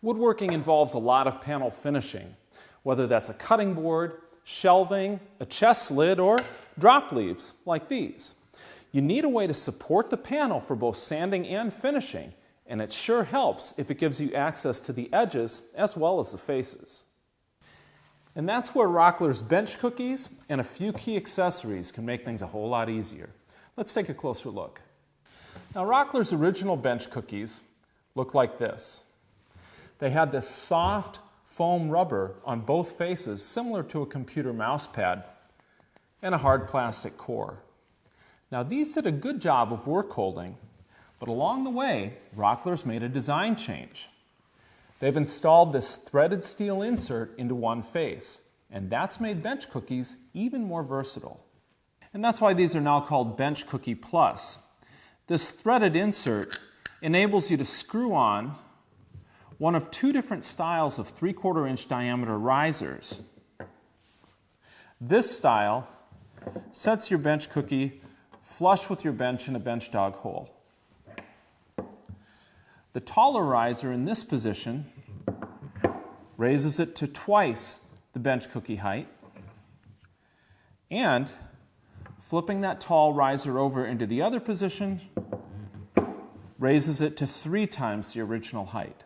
Woodworking involves a lot of panel finishing, whether that's a cutting board, shelving, a chest lid, or drop leaves like these. You need a way to support the panel for both sanding and finishing, and it sure helps if it gives you access to the edges as well as the faces. And that's where Rockler's bench cookies and a few key accessories can make things a whole lot easier. Let's take a closer look. Now, Rockler's original bench cookies look like this. They had this soft foam rubber on both faces, similar to a computer mouse pad, and a hard plastic core. Now, these did a good job of work holding, but along the way, Rockler's made a design change. They've installed this threaded steel insert into one face, and that's made bench cookies even more versatile. And that's why these are now called Bench Cookie Plus. This threaded insert enables you to screw on one of two different styles of 3/4 inch diameter risers. This style sets your bench cookie flush with your bench in a bench dog hole. The taller riser in this position raises it to twice the bench cookie height, and flipping that tall riser over into the other position raises it to 3 times the original height.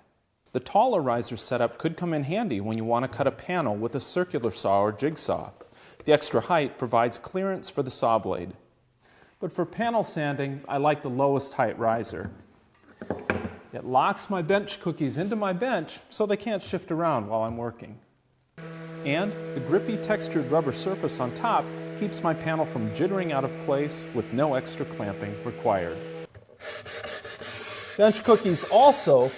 The taller riser setup could come in handy when you want to cut a panel with a circular saw or jigsaw. The extra height provides clearance for the saw blade. But for panel sanding, I like the lowest height riser. It locks my bench cookies into my bench so they can't shift around while I'm working. And the grippy textured rubber surface on top keeps my panel from jittering out of place with no extra clamping required. Bench cookies also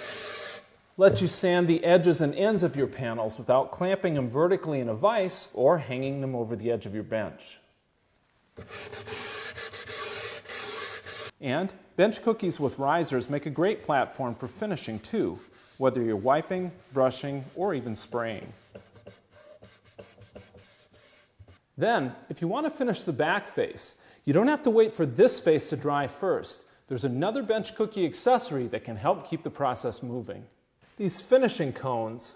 let you sand the edges and ends of your panels without clamping them vertically in a vise or hanging them over the edge of your bench. And bench cookies with risers make a great platform for finishing too, whether you're wiping, brushing, or even spraying. Then, if you want to finish the back face, you don't have to wait for this face to dry first. There's another bench cookie accessory that can help keep the process moving. These finishing cones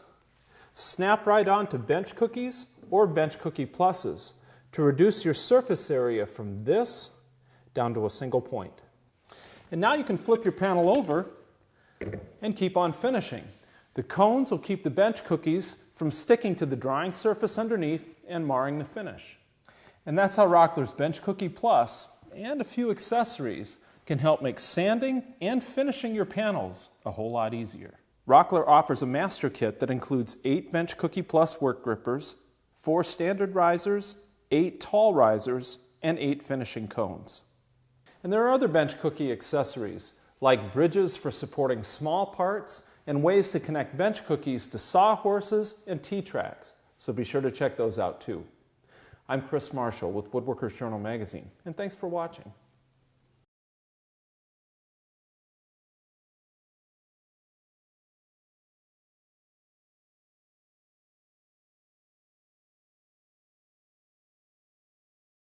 snap right onto bench cookies or bench cookie pluses to reduce your surface area from this down to a single point. And now you can flip your panel over and keep on finishing. The cones will keep the bench cookies from sticking to the drying surface underneath and marring the finish. And that's how Rockler's Bench Cookie Plus and a few accessories can help make sanding and finishing your panels a whole lot easier. Rockler offers a master kit that includes 8 Bench Cookie Plus work grippers, 4 standard risers, 8 tall risers, and 8 finishing cones. And there are other bench cookie accessories, like bridges for supporting small parts and ways to connect bench cookies to sawhorses and T-tracks. So be sure to check those out too. I'm Chris Marshall with Woodworker's Journal magazine, and thanks for watching.